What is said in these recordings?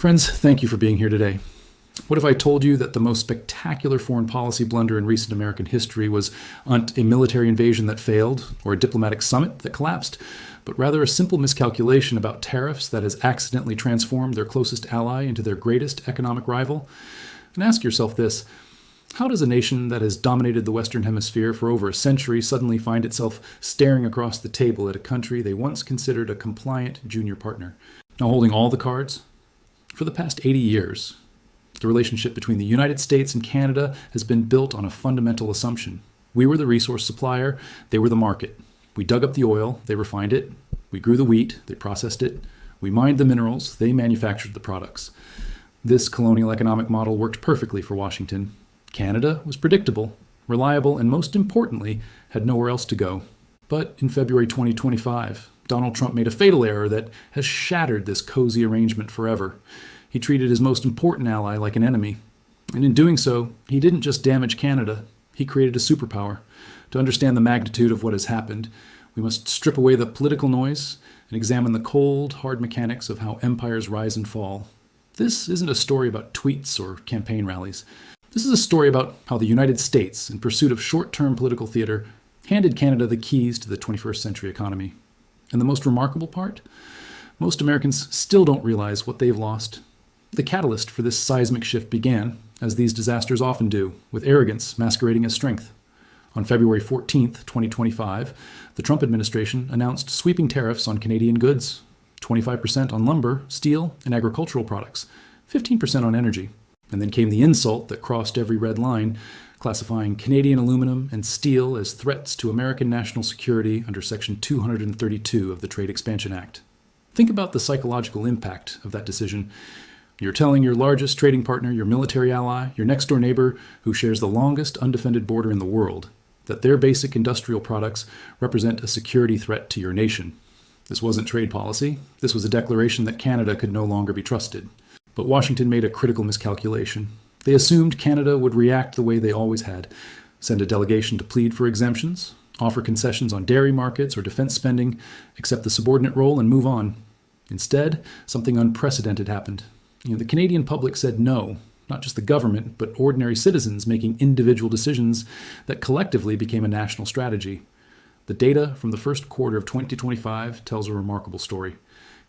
Friends, thank you for being here today. What if I told you that the most spectacular foreign policy blunder in recent American history was not a military invasion that failed or a diplomatic summit that collapsed, but rather a simple miscalculation about tariffs that has accidentally transformed their closest ally into their greatest economic rival? And ask yourself this: how does a nation that has dominated the Western Hemisphere for over a century suddenly find itself staring across the table at a country they once considered a compliant junior partner? Now holding all the cards? For the past 80 years, the relationship between the United States and Canada has been built on a fundamental assumption. We were the resource supplier, they were the market. We dug up the oil, they refined it. We grew the wheat, they processed it. We mined the minerals, they manufactured the products. This colonial economic model worked perfectly for Washington. Canada was predictable, reliable, and most importantly, had nowhere else to go. But in February 2025, Donald Trump made a fatal error that has shattered this cozy arrangement forever. He treated his most important ally like an enemy. And in doing so, he didn't just damage Canada, he created a superpower. To understand the magnitude of what has happened, we must strip away the political noise and examine the cold, hard mechanics of how empires rise and fall. This isn't a story about tweets or campaign rallies. This is a story about how the United States, in pursuit of short-term political theater, handed Canada the keys to the 21st century economy. And the most remarkable part? Most Americans still don't realize what they've lost. The catalyst for this seismic shift began, as these disasters often do, with arrogance masquerading as strength. On February 14th, 2025, the Trump administration announced sweeping tariffs on Canadian goods, 25% on lumber, steel, and agricultural products, 15% on energy. And then came the insult that crossed every red line, classifying Canadian aluminum and steel as threats to American national security under Section 232 of the Trade Expansion Act. Think about the psychological impact of that decision. You're telling your largest trading partner, your military ally, your next-door neighbor, who shares the longest undefended border in the world, that their basic industrial products represent a security threat to your nation. This wasn't trade policy. This was a declaration that Canada could no longer be trusted. But Washington made a critical miscalculation. They assumed Canada would react the way they always had: send a delegation to plead for exemptions, offer concessions on dairy markets or defense spending, accept the subordinate role, and move on. Instead, something unprecedented happened. The Canadian public said no, not just the government, but ordinary citizens making individual decisions that collectively became a national strategy. The data from the first quarter of 2025 tells a remarkable story.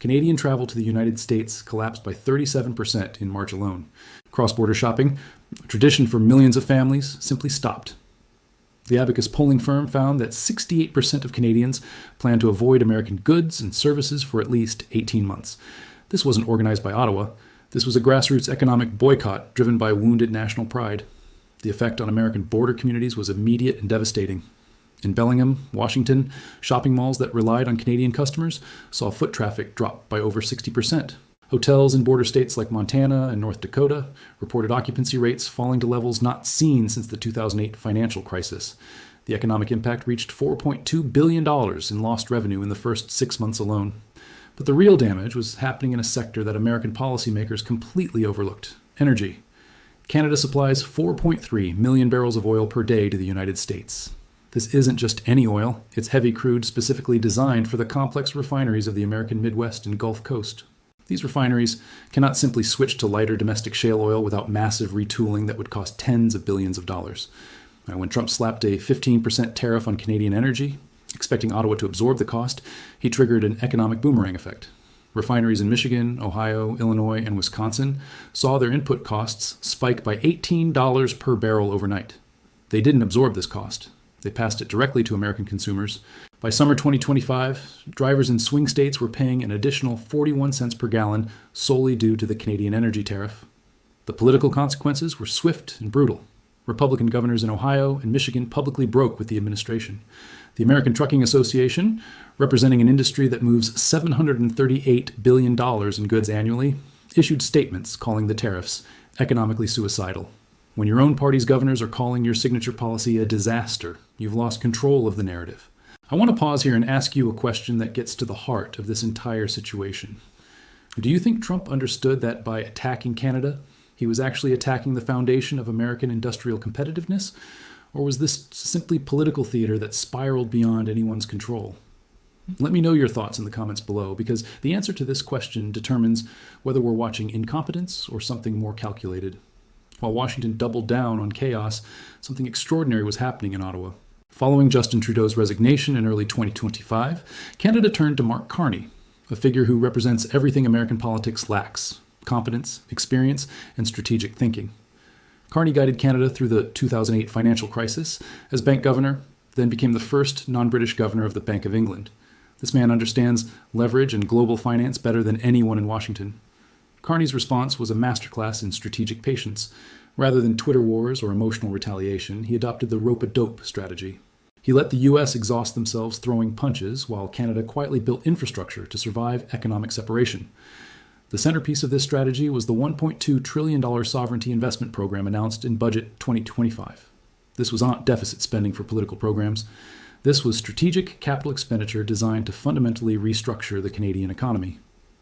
Canadian travel to the United States collapsed by 37% in March alone. Cross-border shopping, a tradition for millions of families, simply stopped. The Abacus polling firm found that 68% of Canadians plan to avoid American goods and services for at least 18 months. This wasn't organized by Ottawa. This was a grassroots economic boycott driven by wounded national pride. The effect on American border communities was immediate and devastating. In Bellingham, Washington, shopping malls that relied on Canadian customers saw foot traffic drop by over 60%. Hotels in border states like Montana and North Dakota reported occupancy rates falling to levels not seen since the 2008 financial crisis. The economic impact reached $4.2 billion in lost revenue in the first 6 months alone. But the real damage was happening in a sector that American policymakers completely overlooked: energy. Canada supplies 4.3 million barrels of oil per day to the United States. This isn't just any oil. It's heavy crude specifically designed for the complex refineries of the American Midwest and Gulf Coast. These refineries cannot simply switch to lighter domestic shale oil without massive retooling that would cost tens of billions of dollars. When Trump slapped a 15% tariff on Canadian energy, expecting Ottawa to absorb the cost, he triggered an economic boomerang effect. Refineries in Michigan, Ohio, Illinois, and Wisconsin saw their input costs spike by $18 per barrel overnight. They didn't absorb this cost. They passed it directly to American consumers. By summer 2025, drivers in swing states were paying an additional 41 cents per gallon solely due to the Canadian energy tariff. The political consequences were swift and brutal. Republican governors in Ohio and Michigan publicly broke with the administration. The American Trucking Association, representing an industry that moves $738 billion in goods annually, issued statements calling the tariffs economically suicidal. When your own party's governors are calling your signature policy a disaster, you've lost control of the narrative. I want to pause here and ask you a question that gets to the heart of this entire situation. Do you think Trump understood that by attacking Canada, he was actually attacking the foundation of American industrial competitiveness? Or was this simply political theater that spiraled beyond anyone's control? Let me know your thoughts in the comments below, because the answer to this question determines whether we're watching incompetence or something more calculated. While Washington doubled down on chaos, something extraordinary was happening in Ottawa. Following Justin Trudeau's resignation in early 2025, Canada turned to Mark Carney, a figure who represents everything American politics lacks: competence, experience, and strategic thinking. Carney guided Canada through the 2008 financial crisis as bank governor, then became the first non-British governor of the Bank of England. This man understands leverage and global finance better than anyone in Washington. Carney's response was a masterclass in strategic patience. Rather than Twitter wars or emotional retaliation, he adopted the rope-a-dope strategy. He let the U.S. exhaust themselves throwing punches, while Canada quietly built infrastructure to survive economic separation. The centerpiece of this strategy was the $1.2 trillion sovereignty investment program announced in Budget 2025. This was not deficit spending for political programs. This was strategic capital expenditure designed to fundamentally restructure the Canadian economy.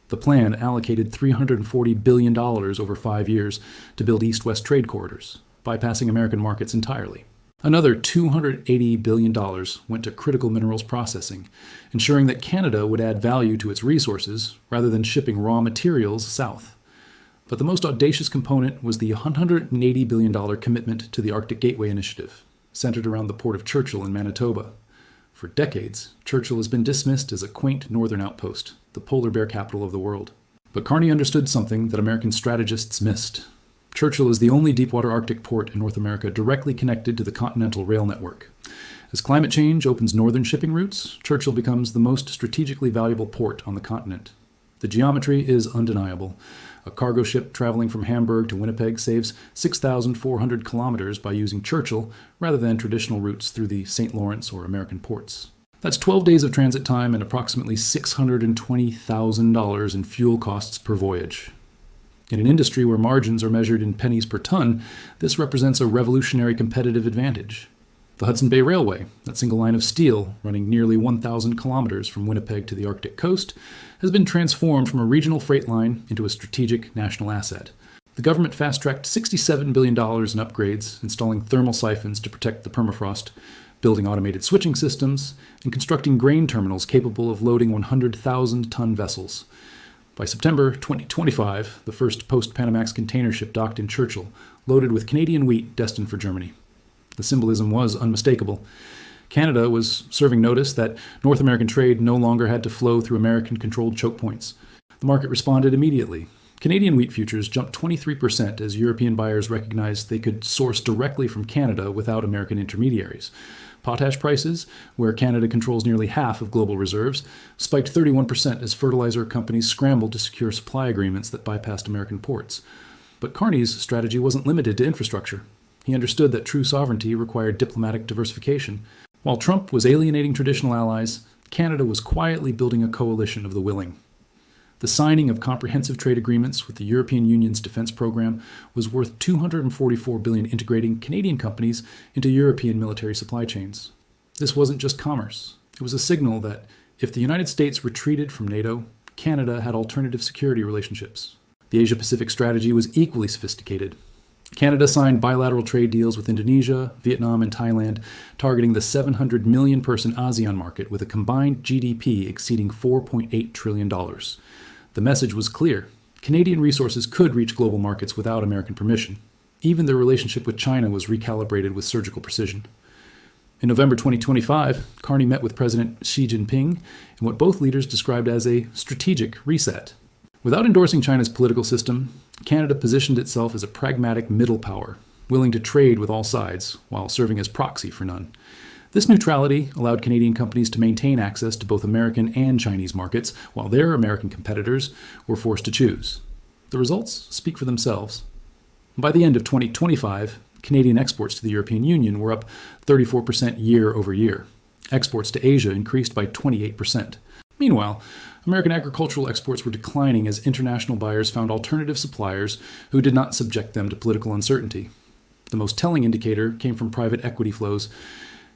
The plan allocated $340 billion over 5 years to build east-west trade corridors, bypassing American markets entirely. Another $280 billion went to critical minerals processing, ensuring that Canada would add value to its resources rather than shipping raw materials south. But the most audacious component was the $180 billion commitment to the Arctic Gateway Initiative, centered around the port of Churchill in Manitoba. For decades, Churchill has been dismissed as a quaint northern outpost, the polar bear capital of the world. But Carney understood something that American strategists missed. Churchill is the only deepwater Arctic port in North America directly connected to the continental rail network. As climate change opens northern shipping routes, Churchill becomes the most strategically valuable port on the continent. The geometry is undeniable. A cargo ship traveling from Hamburg to Winnipeg saves 6,400 kilometers by using Churchill rather than traditional routes through the St. Lawrence or American ports. That's 12 days of transit time and approximately $620,000 in fuel costs per voyage. In an industry where margins are measured in pennies per ton, this represents a revolutionary competitive advantage. The Hudson Bay Railway, that single line of steel running nearly 1,000 kilometers from Winnipeg to the Arctic coast, has been transformed from a regional freight line into a strategic national asset. The government fast-tracked $67 billion in upgrades, installing thermal siphons to protect the permafrost, building automated switching systems, and constructing grain terminals capable of loading 100,000-ton vessels. By September 2025, the first post-Panamax container ship docked in Churchill, loaded with Canadian wheat destined for Germany. The symbolism was unmistakable. Canada was serving notice that North American trade no longer had to flow through American-controlled choke points. The market responded immediately. Canadian wheat futures jumped 23% as European buyers recognized they could source directly from Canada without American intermediaries. Potash prices, where Canada controls nearly half of global reserves, spiked 31% as fertilizer companies scrambled to secure supply agreements that bypassed American ports. But Carney's strategy wasn't limited to infrastructure. He understood that true sovereignty required diplomatic diversification. While Trump was alienating traditional allies, Canada was quietly building a coalition of the willing. The signing of comprehensive trade agreements with the European Union's defense program was worth $244 billion, integrating Canadian companies into European military supply chains. This wasn't just commerce. It was a signal that if the United States retreated from NATO, Canada had alternative security relationships. The Asia-Pacific strategy was equally sophisticated. Canada signed bilateral trade deals with Indonesia, Vietnam, and Thailand, targeting the 700 million person ASEAN market with a combined GDP exceeding $4.8 trillion. The message was clear. Canadian resources could reach global markets without American permission. Even their relationship with China was recalibrated with surgical precision. In November 2025, Carney met with President Xi Jinping in what both leaders described as a strategic reset. Without endorsing China's political system, Canada positioned itself as a pragmatic middle power, willing to trade with all sides while serving as proxy for none. This neutrality allowed Canadian companies to maintain access to both American and Chinese markets, while their American competitors were forced to choose. The results speak for themselves. By the end of 2025, Canadian exports to the European Union were up 34% year over year. Exports to Asia increased by 28%. Meanwhile, American agricultural exports were declining as international buyers found alternative suppliers who did not subject them to political uncertainty. The most telling indicator came from private equity flows.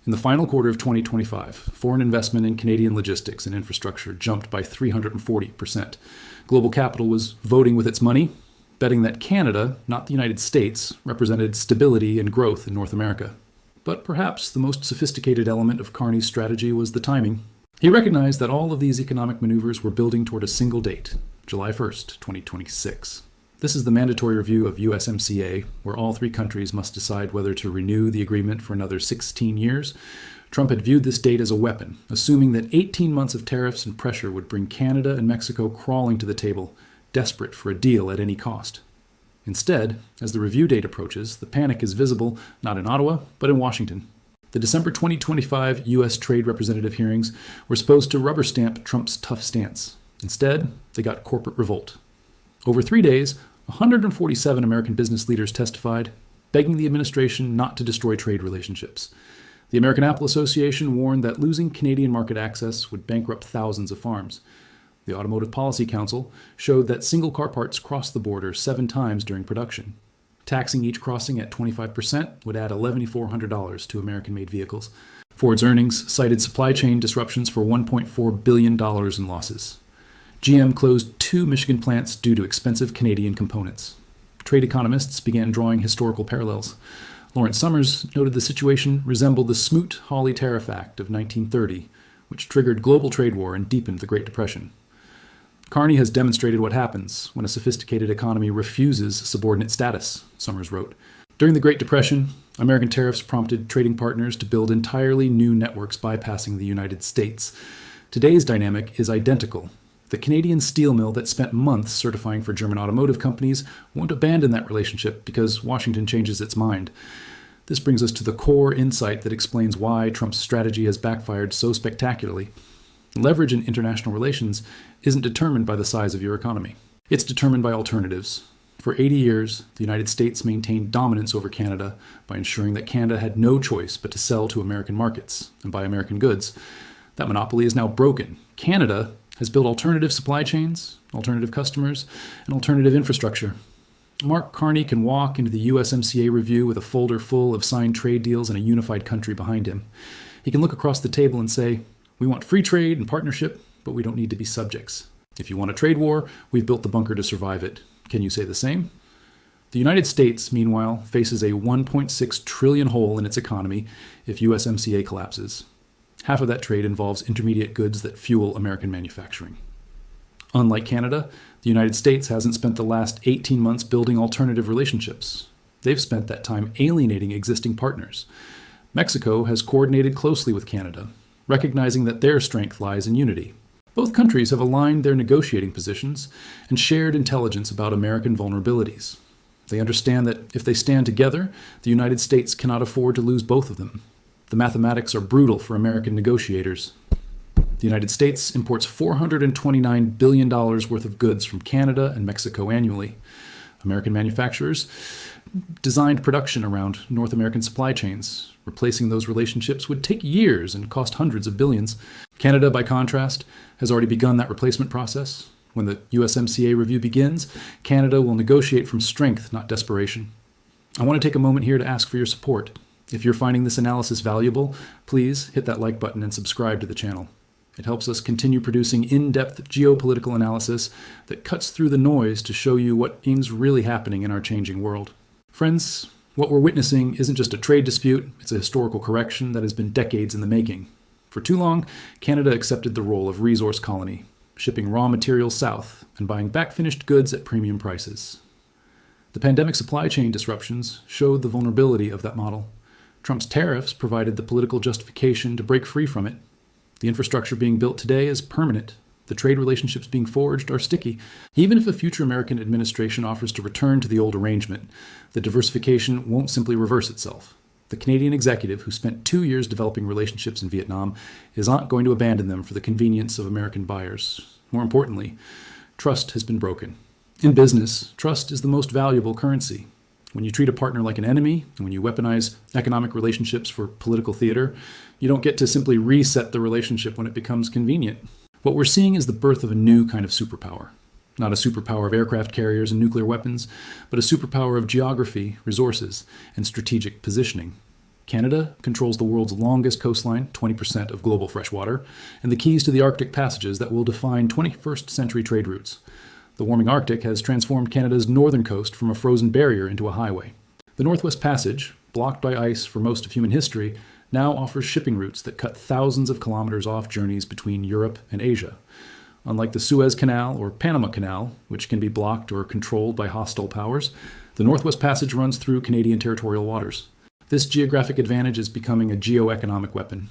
In the final quarter of 2025, foreign investment in Canadian logistics and infrastructure jumped by 340%. Global capital was voting with its money, betting that Canada, not the United States, represented stability and growth in North America. But perhaps the most sophisticated element of Carney's strategy was the timing. He recognized that all of these economic maneuvers were building toward a single date, July 1st, 2026. This is the mandatory review of USMCA, where all three countries must decide whether to renew the agreement for another 16 years. Trump had viewed this date as a weapon, assuming that 18 months of tariffs and pressure would bring Canada and Mexico crawling to the table, desperate for a deal at any cost. Instead, as the review date approaches, the panic is visible not in Ottawa, but in Washington. The December 2025 U.S. Trade Representative hearings were supposed to rubber stamp Trump's tough stance. Instead, they got corporate revolt. Over 3 days, 147 American business leaders testified, begging the administration not to destroy trade relationships. The American Apple Association warned that losing Canadian market access would bankrupt thousands of farms. The Automotive Policy Council showed that single car parts crossed the border 7 times during production. Taxing each crossing at 25% would add $1,140 to American-made vehicles. Ford's earnings cited supply chain disruptions for $1.4 billion in losses. GM closed 2 Michigan plants due to expensive Canadian components. Trade economists began drawing historical parallels. Lawrence Summers noted the situation resembled the Smoot-Hawley Tariff Act of 1930, which triggered global trade war and deepened the Great Depression. Carney has demonstrated what happens when a sophisticated economy refuses subordinate status, Summers wrote. During the Great Depression, American tariffs prompted trading partners to build entirely new networks bypassing the United States. Today's dynamic is identical. The Canadian steel mill that spent months certifying for German automotive companies won't abandon that relationship because Washington changes its mind. This brings us to the core insight that explains why Trump's strategy has backfired so spectacularly. Leverage in international relations isn't determined by the size of your economy. It's determined by alternatives. For 80 years, the United States maintained dominance over Canada by ensuring that Canada had no choice but to sell to American markets and buy American goods. That monopoly is now broken. Canada has built alternative supply chains, alternative customers, and alternative infrastructure. Mark Carney can walk into the USMCA review with a folder full of signed trade deals and a unified country behind him. He can look across the table and say, "We want free trade and partnership, but we don't need to be subjects. If you want a trade war, we've built the bunker to survive it. Can you say the same?" The United States, meanwhile, faces a $1.6 trillion hole in its economy if USMCA collapses. Half of that trade involves intermediate goods that fuel American manufacturing. Unlike Canada, the United States hasn't spent the last 18 months building alternative relationships. They've spent that time alienating existing partners. Mexico has coordinated closely with Canada, recognizing that their strength lies in unity. Both countries have aligned their negotiating positions and shared intelligence about American vulnerabilities. They understand that if they stand together, the United States cannot afford to lose both of them. The mathematics are brutal for American negotiators. The United States imports $429 billion worth of goods from Canada and Mexico annually. American manufacturers designed production around North American supply chains. Replacing those relationships would take years and cost hundreds of billions. Canada, by contrast, has already begun that replacement process. When the USMCA review begins, Canada will negotiate from strength, not desperation. I want to take a moment here to ask for your support. If you're finding this analysis valuable, please hit that like button and subscribe to the channel. It helps us continue producing in-depth geopolitical analysis that cuts through the noise to show you what is really happening in our changing world. Friends, what we're witnessing isn't just a trade dispute, it's a historical correction that has been decades in the making. For too long, Canada accepted the role of resource colony, shipping raw materials south and buying back-finished goods at premium prices. The pandemic supply chain disruptions showed the vulnerability of that model. Trump's tariffs provided the political justification to break free from it. The infrastructure being built today is permanent. The trade relationships being forged are sticky. Even if a future American administration offers to return to the old arrangement, the diversification won't simply reverse itself. The Canadian executive, who spent 2 years developing relationships in Vietnam, is not going to abandon them for the convenience of American buyers. More importantly, trust has been broken. In business, trust is the most valuable currency. When you treat a partner like an enemy, and when you weaponize economic relationships for political theater, you don't get to simply reset the relationship when it becomes convenient. What we're seeing is the birth of a new kind of superpower. Not a superpower of aircraft carriers and nuclear weapons, but a superpower of geography, resources, and strategic positioning. Canada controls the world's longest coastline, 20% of global freshwater, and the keys to the Arctic passages that will define 21st century trade routes. The warming Arctic has transformed Canada's northern coast from a frozen barrier into a highway. The Northwest Passage, blocked by ice for most of human history, now offers shipping routes that cut thousands of kilometers off journeys between Europe and Asia. Unlike the Suez Canal or Panama Canal, which can be blocked or controlled by hostile powers, the Northwest Passage runs through Canadian territorial waters. This geographic advantage is becoming a geoeconomic weapon.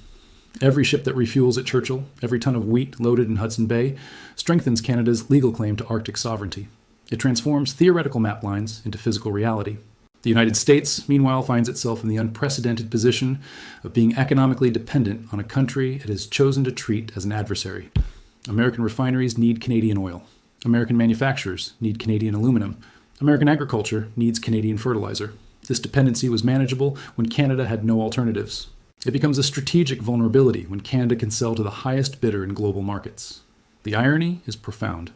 Every ship that refuels at Churchill, every ton of wheat loaded in Hudson Bay, strengthens Canada's legal claim to Arctic sovereignty. It transforms theoretical map lines into physical reality. The United States, meanwhile, finds itself in the unprecedented position of being economically dependent on a country it has chosen to treat as an adversary. American refineries need Canadian oil. American manufacturers need Canadian aluminum. American agriculture needs Canadian fertilizer. This dependency was manageable when Canada had no alternatives. It becomes a strategic vulnerability when Canada can sell to the highest bidder in global markets. The irony is profound.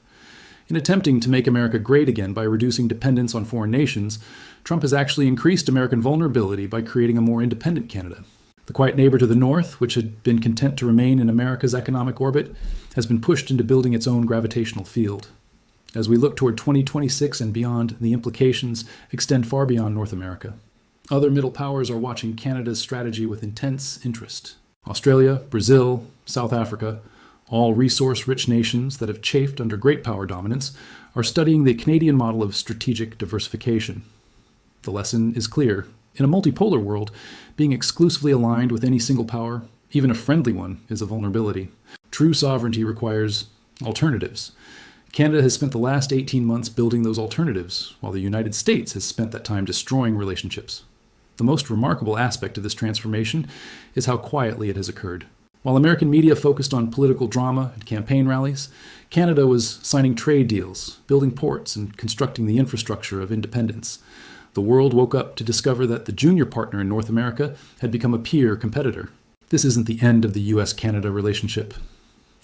In attempting to make America great again by reducing dependence on foreign nations, Trump has actually increased American vulnerability by creating a more independent Canada. The quiet neighbor to the north, which had been content to remain in America's economic orbit, has been pushed into building its own gravitational field. As we look toward 2026 and beyond, the implications extend far beyond North America. Other middle powers are watching Canada's strategy with intense interest. Australia, Brazil, South Africa, all resource-rich nations that have chafed under great power dominance, are studying the Canadian model of strategic diversification. The lesson is clear. In a multipolar world, being exclusively aligned with any single power, even a friendly one, is a vulnerability. True sovereignty requires alternatives. Canada has spent the last 18 months building those alternatives, while the United States has spent that time destroying relationships. The most remarkable aspect of this transformation is how quietly it has occurred. While American media focused on political drama and campaign rallies, Canada was signing trade deals, building ports, and constructing the infrastructure of independence. The world woke up to discover that the junior partner in North America had become a peer competitor. This isn't the end of the US-Canada relationship.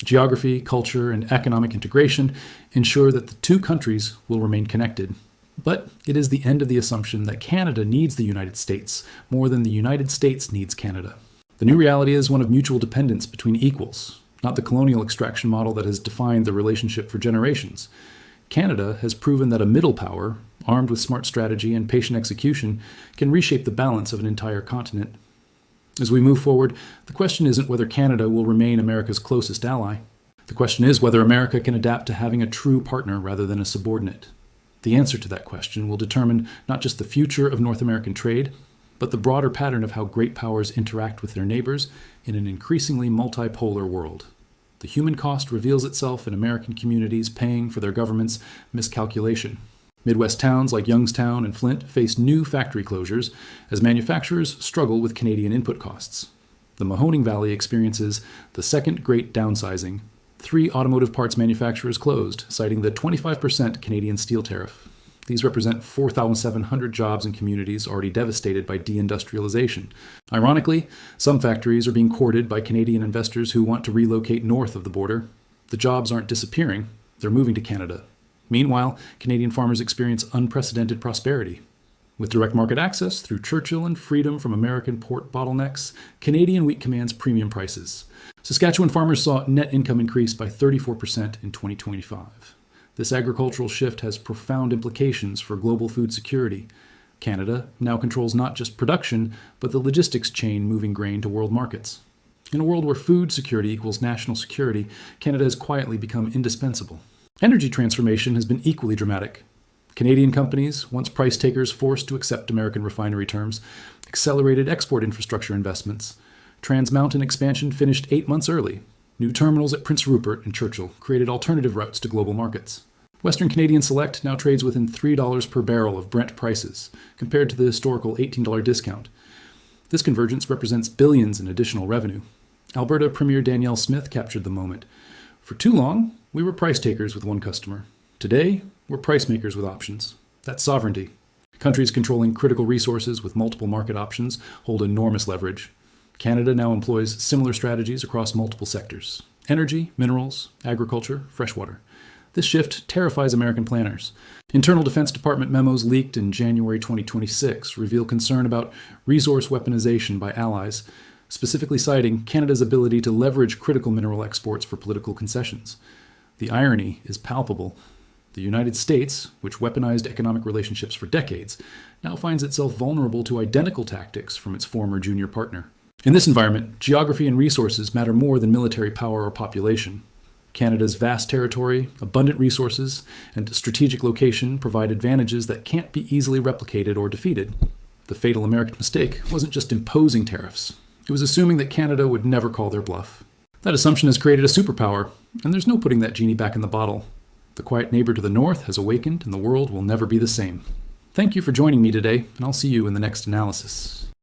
Geography, culture, and economic integration ensure that the two countries will remain connected. But it is the end of the assumption that Canada needs the United States more than the United States needs Canada. The new reality is one of mutual dependence between equals, not the colonial extraction model that has defined the relationship for generations. Canada has proven that a middle power, armed with smart strategy and patient execution, can reshape the balance of an entire continent. As we move forward, the question isn't whether Canada will remain America's closest ally. The question is whether America can adapt to having a true partner rather than a subordinate. The answer to that question will determine not just the future of North American trade, but the broader pattern of how great powers interact with their neighbors in an increasingly multipolar world. The human cost reveals itself in American communities paying for their government's miscalculation. Midwest towns like Youngstown and Flint face new factory closures as manufacturers struggle with Canadian input costs. The Mahoning Valley experiences the second great downsizing. 3 automotive parts manufacturers closed, citing the 25% Canadian steel tariff. These represent 4,700 jobs in communities already devastated by deindustrialization. Ironically, some factories are being courted by Canadian investors who want to relocate north of the border. The jobs aren't disappearing, they're moving to Canada. Meanwhile, Canadian farmers experience unprecedented prosperity. With direct market access through Churchill and freedom from American port bottlenecks, Canadian wheat commands premium prices. Saskatchewan farmers saw net income increase by 34% in 2025. This agricultural shift has profound implications for global food security. Canada now controls not just production, but the logistics chain moving grain to world markets. In a world where food security equals national security, Canada has quietly become indispensable. Energy transformation has been equally dramatic. Canadian companies, once price takers forced to accept American refinery terms, accelerated export infrastructure investments. Trans Mountain expansion finished 8 months early. New terminals at Prince Rupert and Churchill created alternative routes to global markets. Western Canadian Select now trades within $3 per barrel of Brent prices, compared to the historical $18 discount. This convergence represents billions in additional revenue. Alberta Premier Danielle Smith captured the moment. For too long, we were price takers with one customer. Today, we're price makers with options. That's sovereignty. Countries controlling critical resources with multiple market options hold enormous leverage. Canada now employs similar strategies across multiple sectors: energy, minerals, agriculture, freshwater. This shift terrifies American planners. Internal Defense Department memos leaked in January 2026 reveal concern about resource weaponization by allies, specifically citing Canada's ability to leverage critical mineral exports for political concessions. The irony is palpable. The United States, which weaponized economic relationships for decades, now finds itself vulnerable to identical tactics from its former junior partner. In this environment, geography and resources matter more than military power or population. Canada's vast territory, abundant resources, and strategic location provide advantages that can't be easily replicated or defeated. The fatal American mistake wasn't just imposing tariffs. It was assuming that Canada would never call their bluff. That assumption has created a superpower, and there's no putting that genie back in the bottle. The quiet neighbor to the north has awakened, and the world will never be the same. Thank you for joining me today, and I'll see you in the next analysis.